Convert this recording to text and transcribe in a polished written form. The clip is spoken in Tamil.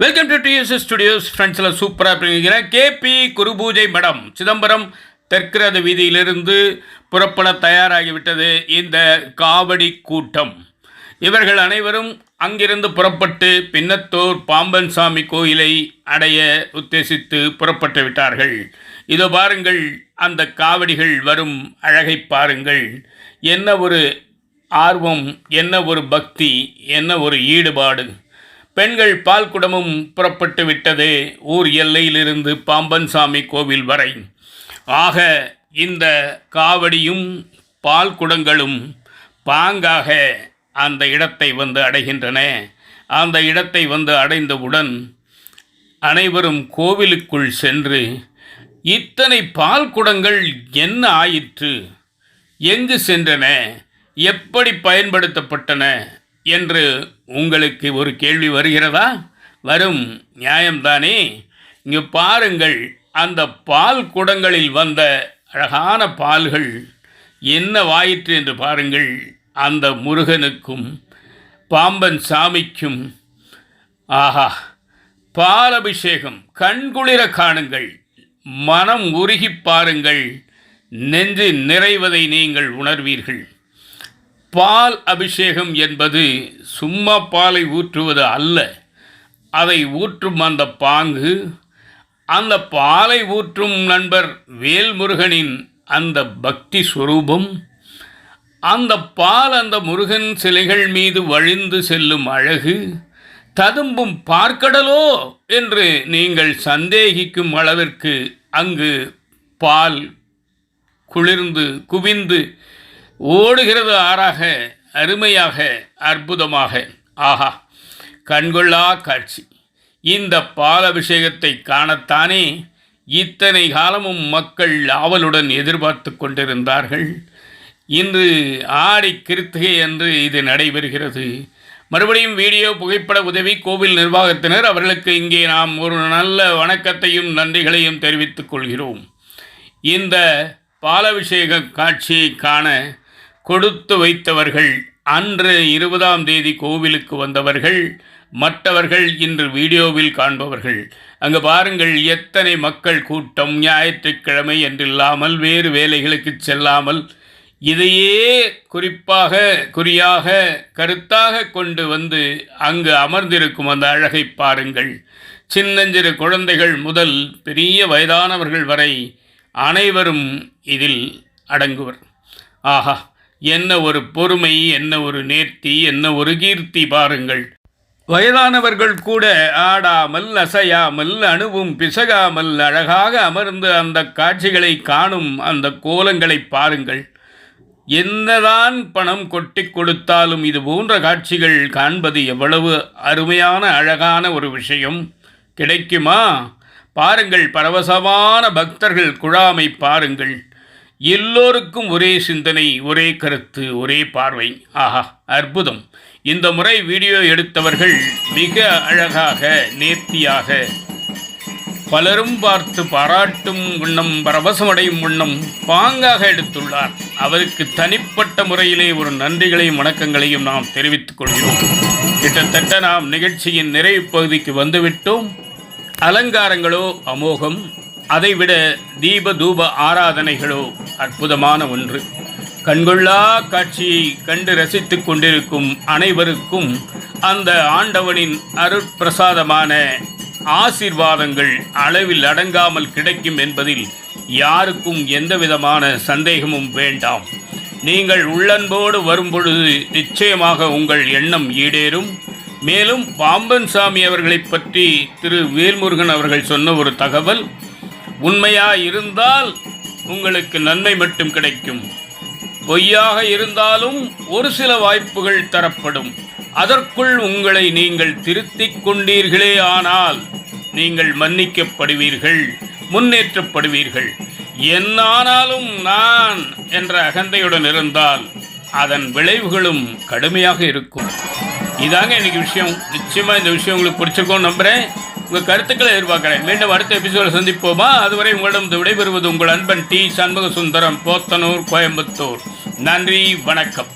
Welcome to TSS studios. ஃப்ரெண்ட்ஸில் சூப்பராக பண்ணிக்கிற கேபி குருபூஜை மடம் சிதம்பரம் தெற்கு ரத வீதியிலிருந்து புறப்பட தயாராகிவிட்டது இந்த காவடி கூட்டம். இவர்கள் அனைவரும் அங்கிருந்து புறப்பட்டு பின்னத்தூர் பாம்பன் சாமி கோயிலை அடைய உத்தேசித்து புறப்பட்டு விட்டார்கள். இதோ பாருங்கள், அந்த காவடிகள் வரும் அழகை பாருங்கள். என்ன ஒரு ஆர்வம், என்ன ஒரு பக்தி, என்ன ஒரு ஈடுபாடு. பெண்கள் பால் குடமும் புறப்பட்டு விட்டது ஊர் எல்லையிலிருந்து பாம்பன் சாமி கோவில் வரை. ஆக இந்த காவடியும் பால் குடங்களும் பாங்காக அந்த இடத்தை வந்து அடைகின்றன. அந்த இடத்தை வந்து அடைந்தவுடன் அனைவரும் கோவிலுக்குள் சென்று இத்தனை பால் குடங்கள் என்ன ஆயிற்று, எங்கு சென்றன, எப்படி பயன்படுத்தப்பட்டன என்று உங்களுக்கு ஒரு கேள்வி வருகிறதா? வரும், நியாயம்தானே. இங்கு பாருங்கள், அந்த பால் குடங்களில் வந்த அழகான பால்கள் என்னவாயிற்று என்று பாருங்கள். அந்த முருகனுக்கும் பாம்பன் சாமிக்கும் ஆஹா பால் அபிஷேகம் கண்குளிர காணுங்கள், மனம் உருகி பாருங்கள், நெஞ்சு நிறைவதை நீங்கள் உணர்வீர்கள். பால் அபிஷேகம் என்பது சும்மா பாலை ஊற்றுவது அல்ல. அதை ஊற்றும் அந்த பாங்கு, அந்த பாலை ஊற்றும் நண்பர் வேல்முருகனின் அந்த பக்தி சுரூபம், அந்த பால் அந்த முருகன் சிலைகள் மீது வழிந்து செல்லும் அழகு, ததும்பும் பார்க்கடலோ என்று நீங்கள் சந்தேகிக்கும் அளவிற்கு அங்கு பால் குளிர்ந்து குவிந்து ஓடுகிறது ஆறாக, அருமையாக, அற்புதமாக. ஆஹா, கண்கொள்ளா காட்சி. இந்த பால் அபிஷேகத்தை காணத்தானே இத்தனை காலமும் மக்கள் ஆவலுடன் எதிர்பார்த்து கொண்டிருந்தார்கள். இன்று ஆடி கிருத்திகை அன்று இது நடைபெறுகிறது. மறுபடியும் வீடியோ புகைப்பட உதவி கோவில் நிர்வாகத்தினர் அவர்களுக்கு இங்கே நாம் ஒரு நல்ல வணக்கத்தையும் நன்றிகளையும் தெரிவித்துக் கொள்கிறோம். இந்த பாலபிஷேக காட்சியை காண கொடுத்து வைத்தவர்கள் அன்று 20ஆம் தேதி கோவிலுக்கு வந்தவர்கள், மற்றவர்கள் இன்று வீடியோவில் காண்பவர்கள். அங்கு பாருங்கள், எத்தனை மக்கள் கூட்டம். ஞாயிற்றுக்கிழமை என்றில்லாமல் வேறு வேலைகளுக்கு செல்லாமல் இதையே குறியாக கருத்தாக கொண்டு வந்து அங்கு அமர்ந்திருக்கும் அந்த அழகை பாருங்கள். சின்னஞ்சிறு குழந்தைகள் முதல் பெரிய வயதானவர்கள் வரை அனைவரும் இதில் அடங்குவர். ஆஹா, என்ன ஒரு பொறுமை, என்ன ஒரு நேர்த்தி, என்ன ஒரு கீர்த்தி பாருங்கள். வயதானவர்கள் கூட ஆடாமல் அசையாமல் அணுவும் பிசகாமல் அழகாக அமர்ந்து அந்த காட்சிகளை காணும் அந்த கோலங்களை பாருங்கள். என்னதான் பணம் கொட்டி கொடுத்தாலும் இது போன்ற காட்சிகள் காண்பது எவ்வளவு அருமையான அழகான ஒரு விஷயம். கிடைக்குமா? பாருங்கள், பரவசமான பக்தர்கள் குழாமை பாருங்கள். எல்லோருக்கும் ஒரே சிந்தனை, ஒரே கருத்து, ஒரே பார்வை. ஆஹா, அற்புதம். இந்த முறை வீடியோ எடுத்தவர்கள் மிக அழகாக, நேர்த்தியாக, பலரும் பார்த்து பாராட்டும் வண்ணம், பரவசமடையும் வண்ணம் பாங்காக எடுத்துள்ளார். அவருக்கு தனிப்பட்ட முறையிலே ஒரு நன்றிகளையும் வணக்கங்களையும் நாம் தெரிவித்துக் கொள்கிறோம். கிட்டத்தட்ட நாம் நிகழ்ச்சியின் நிறைவு பகுதிக்கு வந்துவிட்டோம். அலங்காரங்களோ அமோகம், அதைவிட தீப தூப ஆராதனைகளோ அற்புதமான ஒன்று. கண்கொள்ளா காட்சியை கண்டு ரசித்து கொண்டிருக்கும் அனைவருக்கும் அந்த ஆண்டவனின் அருட்பிரசாதமான ஆசீர்வாதங்கள் அளவில் அடங்காமல் கிடைக்கும் என்பதில் யாருக்கும் எந்தவிதமான சந்தேகமும் வேண்டாம். நீங்கள் உள்ளன்போடு வரும்பொழுது நிச்சயமாக உங்கள் எண்ணம் ஈடேறும். மேலும் பாம்பன் சாமி அவர்களை பற்றி திரு வேல்முருகன் அவர்கள் சொன்ன ஒரு தகவல் உண்மையாக இருந்தால் உங்களுக்கு நன்மை மட்டும் கிடைக்கும். பொய்யாக இருந்தாலும் ஒரு சில வாய்ப்புகள் தரப்படும். அதற்குள் உங்களை நீங்கள் திருத்திக் கொண்டீர்களே ஆனால் நீங்கள் மன்னிக்கப்படுவீர்கள், முன்னேற்றப்படுவீர்கள். என்னானாலும் நான் என்ற அகந்தையுடன் இருந்தால் அதன் விளைவுகளும் கடுமையாக இருக்கும். இதாங்க இன்னைக்கு விஷயம். நிச்சயமாக இந்த விஷயம் உங்களுக்கு பிடிச்சிருக்கோன்னு நம்புகிறேன். உங்கள் கருத்துக்களை எதிர்பார்க்குறேன். மீண்டும் அடுத்த எபிசோடில் சந்திப்போமா? அதுவரை உங்களிடம் விடைபெறுவது உங்கள் அன்பன் டி. சண்முக சுந்தரம், போத்தனூர், கோயம்புத்தூர். நன்றி, வணக்கம்.